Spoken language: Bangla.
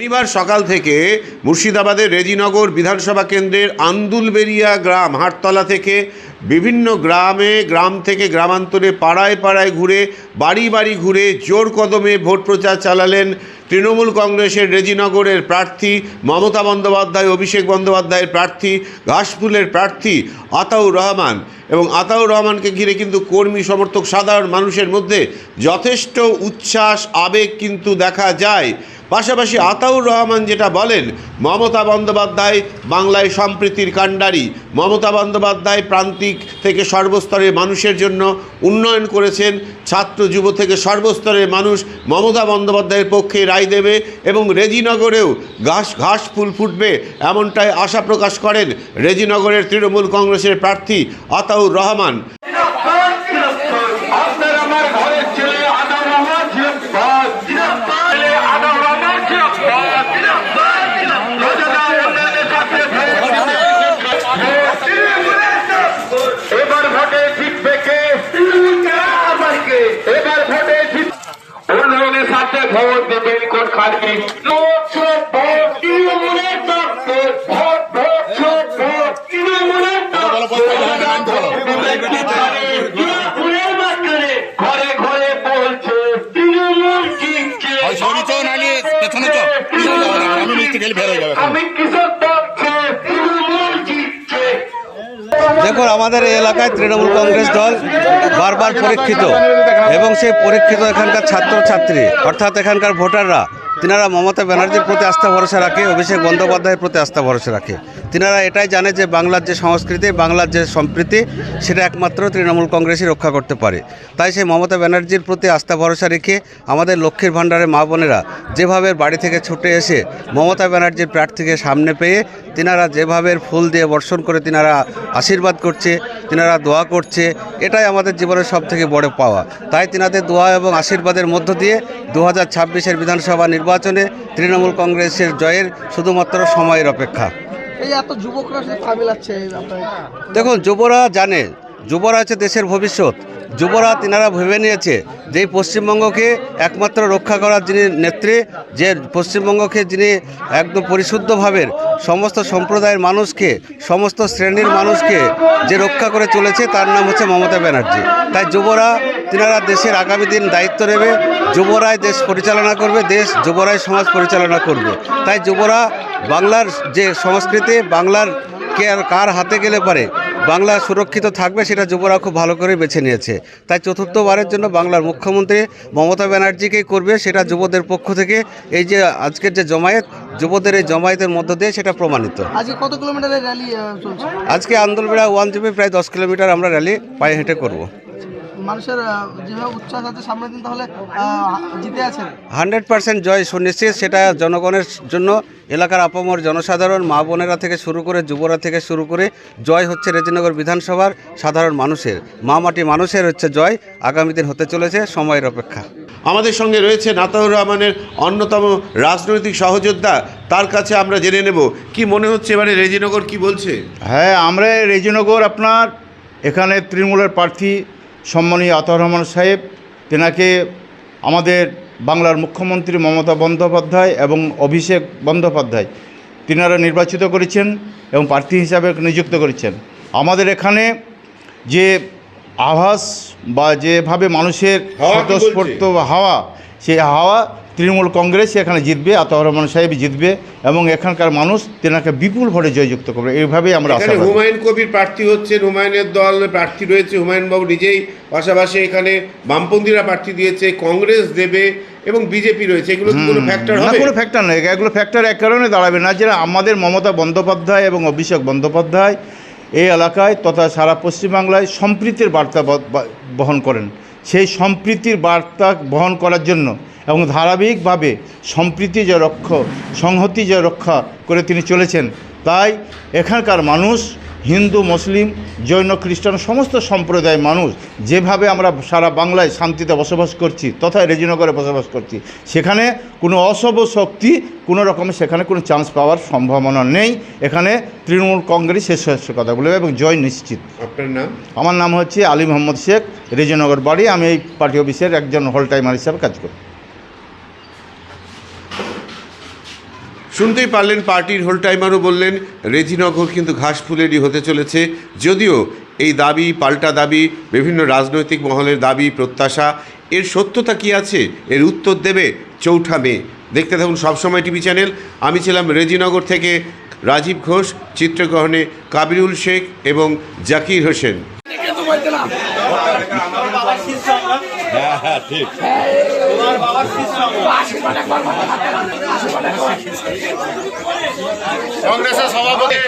শনিবার সকাল থেকে মুর্শিদাবাদের রেজিনগর বিধানসভা কেন্দ্রের আন্দুলবেরিয়া গ্রাম হাটতলা থেকে বিভিন্ন গ্রাম থেকে গ্রামান্তরে পাড়ায় পাড়ায় ঘুরে বাড়ি বাড়ি ঘুরে জোর কদমে ভোট প্রচার চালালেন তৃণমূল কংগ্রেসের রেজিনগরের প্রার্থী মমতা বন্দ্যোপাধ্যায়, অভিষেক বন্দ্যোপাধ্যায়ের প্রার্থী, ঘাসফুলের প্রার্থী আতাউর রহমান। এবং আতাউর রহমানকে ঘিরে কিন্তু কর্মী সমর্থক সাধারণ মানুষের মধ্যে যথেষ্ট উচ্ছ্বাস আবেগ কিন্তু দেখা যায়। পাশাপাশি আতাউর রহমান যেটা বলেন, মমতা বন্দ্যোপাধ্যায় বাংলায় সম্প্রীতির কাণ্ডারি। মমতা বন্দ্যোপাধ্যায় প্রান্তিক থেকে সর্বস্তরের মানুষের জন্য উন্নয়ন করেছেন। ছাত্র যুব থেকে সর্বস্তরের মানুষ মমতা বন্দ্যোপাধ্যায়ের পক্ষে রায় দেবে এবং রেজিনগরেও ঘাস ফুল ফুটবে, এমনটাই আশা প্রকাশ করেন রেজিনগরের তৃণমূল কংগ্রেসের প্রার্থী আতাউর রহমান। ভোট দেবেন কোন খালি ঘরে ঘরে বলছে তৃণমূল জিতছে। আমি কৃষক দলছে তৃণমূল জিতছে। দেখুন, আমাদের এই এলাকায় তৃণমূল কংগ্রেস দল বারবার পরীক্ষিত এবং সেই পরীক্ষিত এখানকার ছাত্রছাত্রী অর্থাৎ এখানকার ভোটাররা তিনারা মমতা ব্যানার্জির প্রতি আস্থা ভরসা রাখে, অভিষেক বন্দ্যোপাধ্যায়ের প্রতি আস্থা ভরসা রাখে। তিনারা এটাই জানে যে বাংলার যে সংস্কৃতি, বাংলার যে সম্প্রীতি, সেটা একমাত্র তৃণমূল কংগ্রেসই রক্ষা করতে পারে। তাই সেই মমতা ব্যানার্জির প্রতি আস্থা ভরসা রেখে আমাদের লক্ষ্মীর ভাণ্ডারের মা বোনেরা যেভাবে বাড়ি থেকে ছুটে এসে মমতা ব্যানার্জির প্রার্থীকে সামনে পেয়ে তিনারা যেভাবে ফুল দিয়ে বর্ষণ করে তিনারা আশীর্বাদ করছে, তিনারা দোয়া করছে, এটাই আমাদের জীবনের সবথেকে বড় পাওয়া। তাই তিনাদের দোয়া এবং আশীর্বাদের মধ্য দিয়ে 2026-এর বিধানসভা নির্বাচনে তৃণমূল কংগ্রেসের জয়ের শুধুমাত্র সময়ের অপেক্ষা। এই এত যুবকরা সামিল আছে, দেখুন, যুবরা জানে, যুবরা হচ্ছে দেশের ভবিষ্যৎ। যুবরা তিনারা ভেবে নিয়েছে যে পশ্চিমবঙ্গকে একমাত্র রক্ষা করার যিনি নেত্রী, যে পশ্চিমবঙ্গকে যিনি একদম পরিশুদ্ধভাবে সমস্ত সম্প্রদায়ের মানুষকে, সমস্ত শ্রেণীর মানুষকে যে রক্ষা করে চলেছে, তার নাম হচ্ছে মমতা ব্যানার্জি। তাই যুবরা তিনারা দেশের আগামী দিন দায়িত্ব নেবে, যুবরাই দেশ পরিচালনা করবে, যুবরাই সমাজ পরিচালনা করবে। তাই যুবরা বাংলার যে সংস্কৃতি, বাংলার কে আর কার হাতে গেলে পারে বাংলা সুরক্ষিত থাকবে, সেটা যুবরা খুব ভালো করে বেছে নিয়েছে। তাই চতুর্থবারের জন্য বাংলার মুখ্যমন্ত্রী মমতা ব্যানার্জিকেই করবে, সেটা যুবদের পক্ষ থেকে এই যে আজকের যে জমায়েত, যুবদের এই জমায়েতের মধ্য দিয়ে সেটা প্রমাণিত। আজকে কত কিলোমিটারের র্যালি চলছে? আজকে আন্দোলবেড়া 1 জিবি প্রায় 10 কিলোমিটার আমরা র্যালি পায়ে হেঁটে করব। মানুষের যেভাবে উচ্ছ্বাস আছে, সামনের দিন তাহলে জিতে আছেন 100% জয় সুনিশ্চিত। সেটা জনগণের জন্য, এলাকার আপামর জনসাধারণ, মা বোনেরা থেকে শুরু করে যুবরা থেকে শুরু করে জয় হচ্ছে রেজিনগর বিধানসভার সাধারণ মানুষের, মা মাটি মানুষের হচ্ছে জয়। আগামী দিন হতে চলেছে সময়ের অপেক্ষা। আমাদের সঙ্গে রয়েছে আতাউর রহমানের অন্যতম রাজনৈতিক সহযোদ্ধা, তার কাছে আমরা জেনে নেব কি মনে হচ্ছে এবারে রেজিনগর কি বলছে। হ্যাঁ, আমরা রেজিনগর আপনার এখানে তৃণমূলের প্রার্থী সম্মানীয় আতাউর রহমান সাহেব, তেনাকে আমাদের বাংলার মুখ্যমন্ত্রী মমতা বন্দ্যোপাধ্যায় এবং অভিষেক বন্দ্যোপাধ্যায় তিনারা নির্বাচিত করেছেন এবং প্রার্থী হিসাবে নিযুক্ত করেছেন। আমাদের এখানে যে আভাস বা যেভাবে মানুষের স্বতঃস্ফূর্ত হাওয়া, সেই হাওয়া তৃণমূল কংগ্রেস এখানে জিতবে, আতাউর রহমান সাহেব জিতবে এবং এখানকার মানুষ তেনাকে বিপুল ভোটে জয়যুক্ত করবে, এইভাবেই আমরা আশা করি। হুমায়ুন কবির প্রার্থী হচ্ছেন, হুমায়ুনের দল প্রার্থী রয়েছে, হুমায়ুন বাবু নিজেই, পাশাপাশি এখানে বামপন্থীরা প্রার্থী দিয়েছে, কংগ্রেস দেবে এবং বিজেপি রয়েছে। এগুলো কি কোনো ফ্যাক্টর হবে? না, কোনো ফ্যাক্টর নেই। এগুলো ফ্যাক্টর এক কারণে দাঁড়াবে না, যে আমাদের মমতা বন্দ্যোপাধ্যায় এবং অভিষেক বন্দ্যোপাধ্যায় এই এলাকায় তথা সারা পশ্চিমবাংলায় সম্প্রীতির বার্তা বহন করেন। সেই সম্প্রীতির বার্তা বহন করার জন্য এবং ধারাবাহিকভাবে সম্প্রীতি যে সংহতি যে রক্ষা করে তিনি চলেছেন, তাই এখানকার মানুষ, হিন্দু, মুসলিম, জৈন, খ্রিস্টান সমস্ত সম্প্রদায়ের মানুষ যেভাবে আমরা সারা বাংলায় শান্তিতে বসবাস করছি তথা রেজিনগরে বসবাস করছি, সেখানে কোনো অশুভ শক্তি কোনো রকমে সেখানে কোনো চান্স পাওয়ার সম্ভাবনা নেই। এখানে তৃণমূল কংগ্রেস শেষ কথা বলবে এবং জয় নিশ্চিত। আপনার নাম? আমার নাম হচ্ছে আলী মোহাম্মদ শেখ, রেজিনগর বাড়ি। আমি এই পার্টি অফিসের একজন হোল টাইমার হিসাবে কাজ করি। শুনতেই পারলেন পার্টির হোল টাইমারও বললেন রেজিনগর কিন্তু ঘাসফুলেরই হতে চলেছে। যদিও এই দাবি পাল্টা দাবি, বিভিন্ন রাজনৈতিক মহলের দাবি প্রত্যাশা, এর সত্যতা কি আছে এর উত্তর দেবে 4 মে। দেখতে থাকুন সবসময় টিভি চ্যানেল। আমি ছিলাম রেজিনগর থেকে রাজীব ঘোষ, চিত্রগ্রহণে কাবিরুল শেখ এবং জাকির হোসেন। কংগ্রেসের সভাপতি